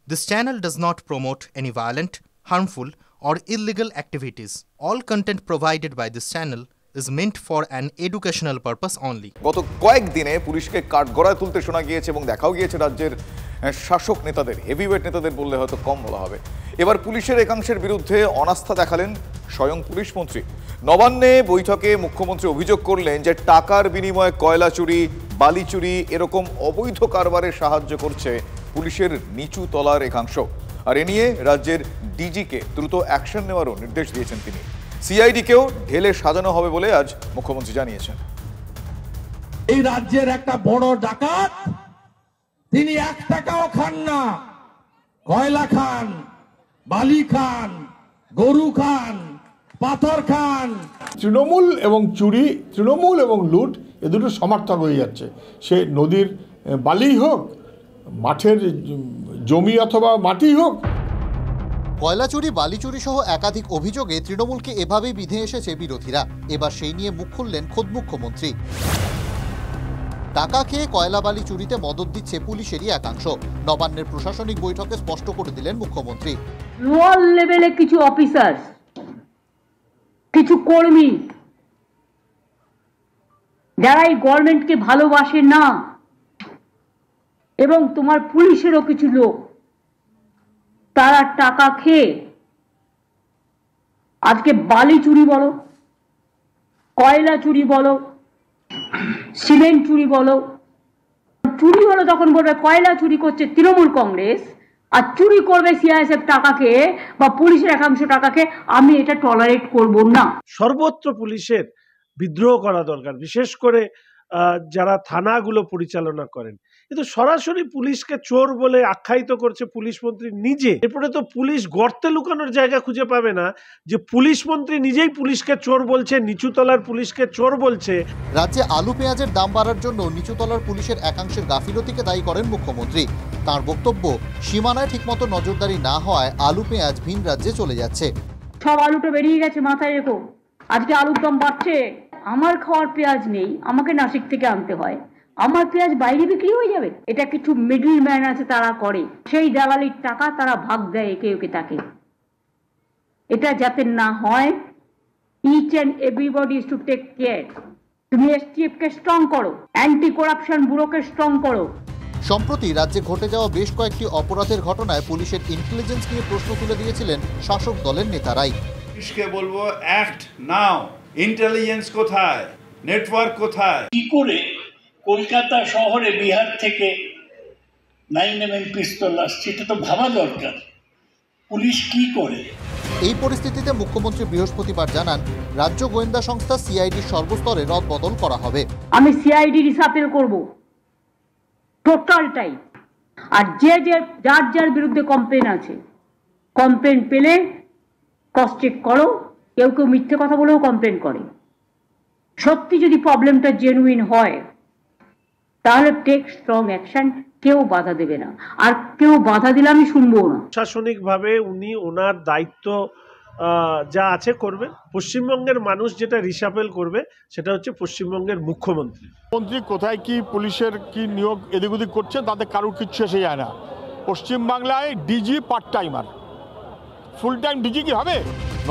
This channel does not promote any violent, harmful, or illegal activities. All content provided by this channel is meant for an educational purpose only. গত কয়েকদিনে পুলিশকে কাঠগড়ায় তুলতে শোনা গিয়েছে এবং দেখাও গিয়েছে রাজ্যের শাসক নেতাদের, হেভিওয়েট নেতাদের বললে হয়তো কম বলা হবে। এবার পুলিশের একাংশের বিরুদ্ধে অনাস্থা দেখালেন স্বয়ং পুলিশ মন্ত্রী। নবান্নে বৈঠকে মুখ্যমন্ত্রী অভিযোগ করলেন যে টাকার বিনিময়ে কয়লা চুরি, বালি চুরি এরকম অবৈধ কারবারে সাহায্য করছে পুলিশের নিচু তলার একাংশ। আর এ নিয়ে রাজ্যের ডিজিকে দ্রুত অ্যাকশন নেওয়ারও নির্দেশ দিয়েছেন তিনি। সিআইডিকেও ঢেলে সাজানো হবে বলে আজ মুখ্যমন্ত্রী জানিয়েছেন। এই রাজ্যের একটা বড় ডাকাত, তিনি 1 টাকাও খান না, কয়লা খান, বালি খান, গরু খান, পাথর খান। তৃণমূল এবং চুরি, তৃণমূল এবং লুট এ দুটো সমার্থক হয়ে যাচ্ছে। সে নদীর বালি হোক, মাঠের জমি অথবা মাটি হোক। কয়লা চুরি, বালি চুরি সহ একাধিক অভিযোগে তৃণমূলকে এভাবেই বিধে এসেছে বিরোধীরা। এবার সেই নিয়ে মুখ খুললেন খোদ মুখ্যমন্ত্রী। টাকা খেয়ে কয়লা বালি চুরিতে মদত দিচ্ছে পুলিশেরই একাংশ। নবান্নের প্রশাসনিক বৈঠকে স্পষ্ট করে দিলেন মুখ্যমন্ত্রী। লোয়ার লেভেলে কিছু অফিসার, কিছু কর্মী যারা এই গভর্নমেন্টকে ভালোবাসে না, এবং তোমার পুলিশেরও কিছু লোক, তারা টাকা খেয়ে আজকে বালি চুরি বলো, কয়লা চুরি বলো, সিমেন্ট চুরি বলো, চুরি হলো তখন বলবে কয়লা চুরি করছে তৃণমূল কংগ্রেস, আর চুরি করবে সিআইএসএফ টাকাকে বা পুলিশের একাংশ টাকাকে, আমি এটা টলারেট করব না। সর্বত্র পুলিশের বিদ্রোহ করা দরকার, বিশেষ করে যারা থানাগুলো পরিচালনা করেন। কিন্তু সরাসরি পুলিশকে চোর বলে আখ্যায়িত করছে পুলিশ মন্ত্রী নিজে। এরপরে তো পুলিশ গর্তে লুকানোর জায়গা খুঁজে পাবে না যে পুলিশ মন্ত্রী নিজেই পুলিশকে চোর বলছে, নিচুতলার পুলিশকে চোর বলছে। রাজ্যে আলু পেঁয়াজের দাম বাড়ার জন্য নিচুতলার পুলিশের একাংশের গাফিলতিকে দায়ী করেন মুখ্যমন্ত্রী। তার বক্তব্য, সীমানায় ঠিকমতো নজরদারি না হওয়ায় আলু পেঁয়াজ ভিন রাজ্যে চলে যাচ্ছে। সব আলুটা বেরিয়ে গেছে, মাথায় রেখো। আজকে আলুর দাম বাড়ছে, আমার খাওয়ার পেঁয়াজ নেই, আমাকে নাসিক থেকে আনতে হয়, আমার পেঁয়াজ বাইরে বিক্রি হয়ে যাবে। এটা কিছু মিডল ম্যান আছে, তারা করে, সেই দালালির টাকা তারা ভাগ দেয় একে একে তাকে। এটা যাতে না হয়, each and everybody is to take care. তুমি এসটিএফ কে স্ট্রং করো, অ্যান্টি করাপশন ব্যুরোকে স্ট্রং করো। সম্প্রতি রাজ্যে ঘটে যাওয়া বেশ কয়েকটি অপরাধের ঘটনায় পুলিশের ইন্টেলিজেন্স নিয়ে প্রশ্ন তুলে দিয়েছিলেন শাসক দলের নেতারাই। পুলিশকে বলবো, অ্যাক্ট নাও। ইন্টেলিজেন্স কোথায়, নেটওয়ার্ক কোথায়? কি করে কলকাতা শহরে বিহার থেকে 9mm পিস্তল আসছে, এটা তো ভাবা দরকার। পুলিশ কি করে? এই পরিস্থিতিতে মুখ্যমন্ত্রী বৃহস্পতিবার জানান, রাজ্য গোয়েন্দা সংস্থা সিআইডির সর্বস্তরে রদবদল করা হবে। আমি সিআইডি রিসাপেল করব টোটালটাই। আর যার বিরুদ্ধে কমপ্লেন আছে, কমপ্লেন পেলে ক্রস চেক করো। কেউ কেউ মিথ্যে কথা বলেও কমপ্লেন করে। সত্যি যদি প্রবলেমটা জেনুইন হয়, তাহলে টেক স্ট্রং অ্যাকশন। কেউ বাধা দেবে না, আর কেউ বাধা দিলে আমি শুনবো না। প্রশাসনিকভাবে উনি ওনার দায়িত্ব যা আছে করবেন। পশ্চিমবঙ্গের মানুষ যেটা রিসাপেল করবে সেটা হচ্ছে পশ্চিমবঙ্গের মুখ্যমন্ত্রী। মন্ত্রী কোথায় কি পুলিশের কি নিয়োগ এদিক ওদিক করছে, তাদের কারোর কিচ্ছু এসে যায় না। পশ্চিমবাংলায় DG part timer, full time DG কি হবে?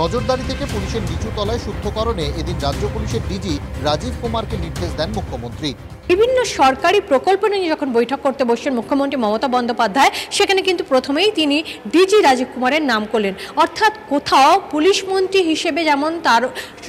নজরদারি থেকে পুলিশের নিচু তলায় শুদ্ধকরণে এদিন রাজ্য পুলিশের ডিজি রাজীব কুমারকে নির্দেশ দেন মুখ্যমন্ত্রী। বিভিন্ন সরকারি প্রকল্প নিয়ে যখন বৈঠক করতে বসছেন মুখ্যমন্ত্রী মমতা বন্দ্যোপাধ্যায়, সেখানে কিন্তু প্রথমেই তিনি ডিজি রাজীব কুমারের নাম করলেন। অর্থাৎ কোথাও পুলিশ মন্ত্রী হিসেবে যেমন তার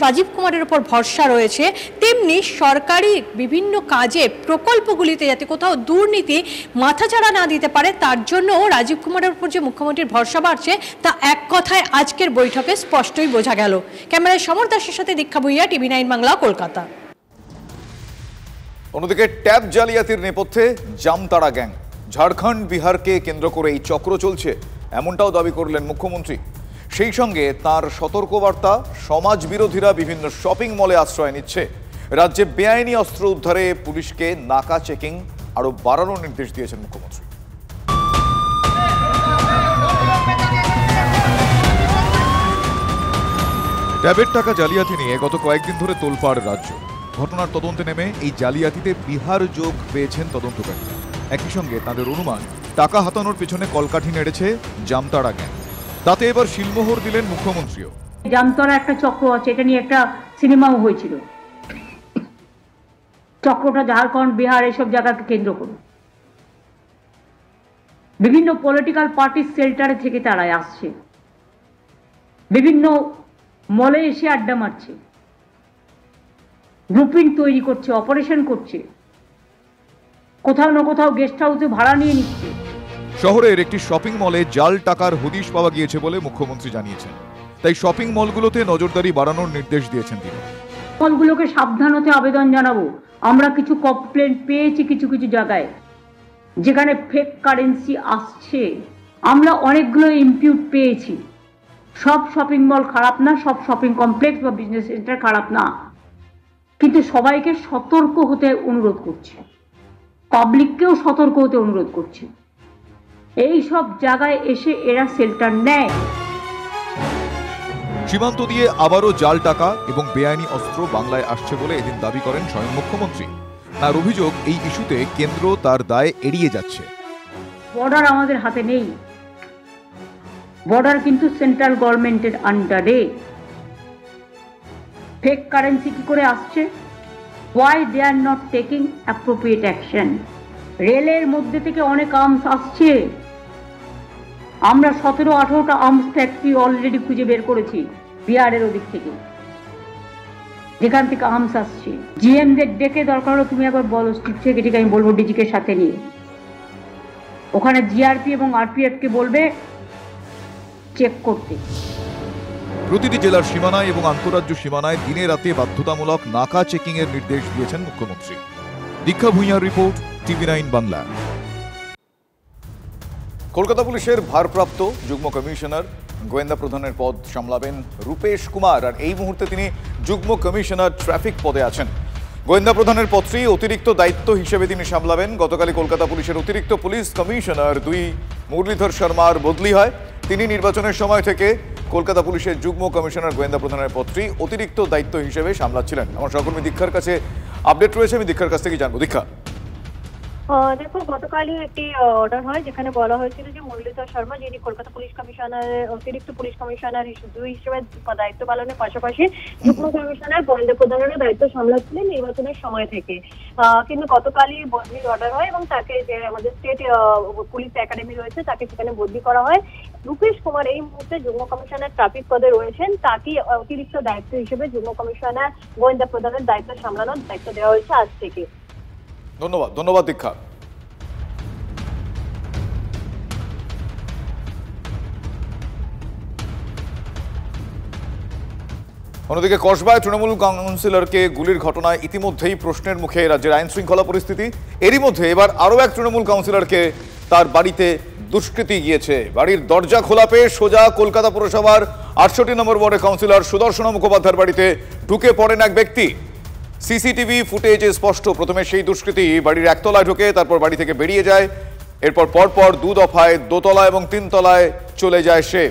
রাজীব কুমারের উপর ভরসা রয়েছে, তেমনি সরকারি বিভিন্ন কাজে প্রকল্পগুলিতে যাতে কোথাও দুর্নীতি মাথাচাড়া না দিতে পারে, তার জন্য রাজীব কুমারের উপর যে মুখ্যমন্ত্রীর ভরসা বাড়ছে, তা এক কথায় আজকের বৈঠকে স্পষ্টই বোঝা গেল। ক্যামেরায় সমর দাসের সাথে দীক্ষা ভুইয়া, TV9 বাংলা, কলকাতা। অন্যদিকে ট্যাব জালিয়াতির নেপথ্যে জামতাড়া গ্যাং। ঝাড়খণ্ড, বিহারকে কেন্দ্র করে এই চক্র চলছে, এমনটাও দাবি করলেন মুখ্যমন্ত্রী। সেই সঙ্গে তাঁর সতর্কবার্তা, সমাজ বিরোধীরা বিভিন্ন শপিং মলে আশ্রয় নিচ্ছে। রাজ্যে বেআইনি অস্ত্র উদ্ধারে পুলিশকে নাকা চেকিং আরও বাড়ানোর নির্দেশ দিয়েছেন মুখ্যমন্ত্রী। ট্যাবের টাকা জালিয়াতি নিয়ে গত কয়েকদিন ধরে তোলপাড় রাজ্য। ঘটনার তদন্তে নেমে এই জালিয়াতিতে বিহার যোগ পেয়েছেন তদন্তকারীরা। একই সঙ্গে তাদের অনুমান টাকা হাতানোর পেছনে কলকাঠি নেড়েছে জামতাড়া গ্যাং। তাতে এবার শিলমোহর দিলেন মুখ্যমন্ত্রীও। জামতাড়া একটা চক্র আছে, এটা নিয়ে একটা সিনেমাও হয়েছিল। চক্রটা ঝাড়খণ্ড, বিহার এসব জায়গাকে কেন্দ্র করে বিভিন্ন পলিটিক্যাল পার্টির শেল্টারে থেকে তারা আসছে, বিভিন্ন মলে এসে আড্ডা মারছে, গ্রুপিং তৈরি করছে, অপারেশন করছে, কোথাও না কোথাও গেস্ট হাউসে ভাড়া নিয়ে নিচ্ছে। শহরের একটি শপিং মলে জাল টাকার হদিশ পাওয়া গিয়েছে বলে মুখ্যমন্ত্রী জানিয়েছেন। তাই শপিং মলগুলোতে নজরদারি বাড়ানোর নির্দেশ দিয়েছেন তিনি। মলগুলোকে সাবধান হতে আবেদন জানাবো। আমরা কিছু কমপ্লেন পেয়েছি কিছু কিছু জায়গায় যেখানে ফেক কারেন্সি আসছে। আমরা অনেকগুলো ইম্পিউট পেয়েছি। সব শপিং মল খারাপ না, সব শপিং কমপ্লেক্স বা বিজনেস সেন্টার খারাপ না, কিন্তু সবাইকে সতর্ক হতে অনুরোধ করছি, পাবলিককেও সতর্ক হতে অনুরোধ করছি। এই সব জায়গায় এসে এরা শেল্টার নেয়। সীমান্ত দিয়ে আবারও জাল টাকা এবং বেআইনি অস্ত্র বাংলায় আসছে বলে এদিন দাবি করেন স্বয়ং মুখ্যমন্ত্রী। তার অভিযোগ, এই ইস্যুতে কেন্দ্র তার দায় এড়িয়ে যাচ্ছে। বর্ডার আমাদের হাতে নেই, বর্ডার কিন্তু সেন্ট্রাল গভর্নমেন্টের আন্ডারে। ফেক কারেন্সি কি করে আসছে? Why they are not taking appropriate action? রেলের মধ্যে থেকে অনেক আর্মস আসছে। আমরা 17-18টা আর্মস ফ্যাক্টরি অলরেডি খুঁজে বের করেছি বিহারের ওদিক থেকে, যেখান থেকে আর্মস আসছে। জিএমদের ডেকে দরকার হলো তুমি একবার বলো, চিফ সেক্রেটারিকে আমি বলবো ডিজিকে সাথে নিয়ে, ওখানে জিআরপি এবং আরপিএফকে বলবে চেক করতে। প্রতিটি জেলার সীমানায় এবং আন্তঃরাজ্য সীমানায় দিনে রাতে বাধ্যতামূলক নাকা চেকিং এর নির্দেশ দিয়েছেন মুখ্যমন্ত্রী। দীক্ষা ভূঁইয়ার রিপোর্ট, টিভি9 বাংলা। কলকাতা পুলিশের ভারপ্রাপ্ত যুগ্ম কমিশনার গোয়েন্দা প্রধানের পদ সামলাবেন রূপেশ কুমার, আর এই মুহূর্তে তিনি যুগ্ম কমিশনার ট্রাফিক পদে আছেন। গোয়েন্দা প্রধানের পদটি অতিরিক্ত দায়িত্ব হিসেবে তিনি সামলাবেন। গতকালই কলকাতা পুলিশের অতিরিক্ত পুলিশ কমিশনার 2 মুরলীধর শর্মার বদলি হয়। তিনি নির্বাচনের সময় থেকে কলকাতা পুলিশের যুগ্ম কমিশনার গোয়েন্দা প্রধানের পদটি অতিরিক্ত দায়িত্ব হিসেবে সামলাচ্ছিলেন। আমার সহকর্মী দীক্ষার কাছে আপডেট রয়েছে, আমি দীক্ষার কাছ থেকে জানবো। দীক্ষা, দেখো, গতকালই একটি অর্ডার হয় যেখানে বলা হয়েছিল যে মুরলীধর শর্মা, যিনি কলকাতা পুলিশ কমিশনারের অতিরিক্ত পুলিশ কমিশনার হিসেবে দায়িত্ব পালনের পাশাপাশি যুগ্ম কমিশনার গোয়েন্দা প্রধানেরও দায়িত্ব সামলাচ্ছিলেন নির্বাচনের সময় থেকে, কিন্তু গতকালই বদলির অর্ডার হয় এবং তাকে যে আমাদের স্টেট পুলিশ একাডেমি রয়েছে তাকে সেখানে বদলি করা হয়। রূপেশ কুমার এই মুহূর্তে যুগ্ম কমিশনার ট্রাফিক পদে রয়েছেন, তাকে অতিরিক্ত দায়িত্ব হিসেবে যুগ্ম কমিশনার গোয়েন্দা প্রধানের দায়িত্ব সামলানোর দায়িত্ব দেওয়া হয়েছে আজ থেকে। ধন্যবাদ দীক্ষা। অন্যদিকে কসবায় তৃণমূল কাউন্সিলরকে গুলির ঘটনায় ইতিমধ্যেই প্রশ্নের মুখে রাজ্যের আইন শৃঙ্খলা পরিস্থিতি। এরই মধ্যে এবার আরও এক তৃণমূল কাউন্সিলরকে তার বাড়িতে দুষ্কৃতী গিয়েছে। বাড়ির দরজা খোলা পেয়ে সোজা কলকাতা পুরসভার 68 নম্বর ওয়ার্ডের কাউন্সিলর সুদর্শন মুখোপাধ্যায়ের বাড়িতে ঢুকে পড়েন এক ব্যক্তি। সিসিটিভি ফুটেজে স্পষ্ট, প্রথমে সেই দুষ্কৃতী বাড়ির একতলায় ঢুকে তারপর বাড়ি থেকে বেরিয়ে যায়। এরপর পরপর 2 দফায় দোতলা এবং 3 তলায় চলে যায় সে।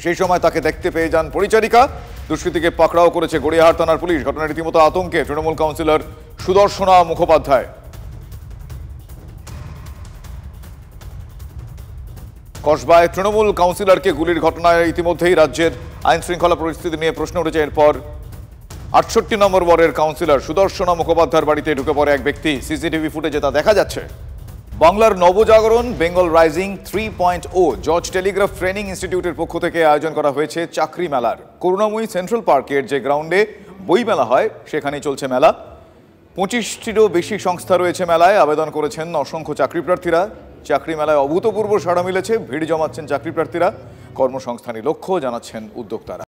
সেই সময় তাকে দেখতে পেয়ে যান পরিচারিকা। দুষ্কৃতীকে পাকড়াও করেছে গড়িয়াহাট থানার পুলিশ। ঘটনার রীতিমতো আতঙ্কে তৃণমূল কাউন্সিলর সুদর্শনা মুখোপাধ্যায়। কসবায় তৃণমূল কাউন্সিলরকে গুলির ঘটনায় ইতিমধ্যেই রাজ্যের আইন শৃঙ্খলা পরিস্থিতি নিয়ে প্রশ্ন উঠেছে। এরপর 68 নম্বর ওয়ার্ডের কাউন্সিলর সুদর্শনা মুখোপাধ্যায়ের বাড়িতে ঢুকে পড়ে এক ব্যক্তি। সিসিটিভি ফুটেজে তা দেখা যাচ্ছে। বাংলার নবজাগরণ, Bengal rising 3.0 George telegraph training ইনস্টিটিউটের পক্ষ থেকে আয়োজন করা হয়েছে চাকরি মেলার। করুণাময়ী সেন্ট্রাল পার্কের যে গ্রাউন্ডে বই মেলা হয় সেখানেই চলছে মেলা। 25টিরও বেশি সংস্থা রয়েছে মেলায়। আবেদন করেছেন অসংখ্য চাকরি প্রার্থীরা। চাকরি মেলায় অভূতপূর্ব সাড়া মিলেছে, ভিড় জমাচ্ছেন চাকরি প্রার্থীরা। কর্মসংস্থানের লক্ষ্য জানাচ্ছেন উদ্যোক্তারা।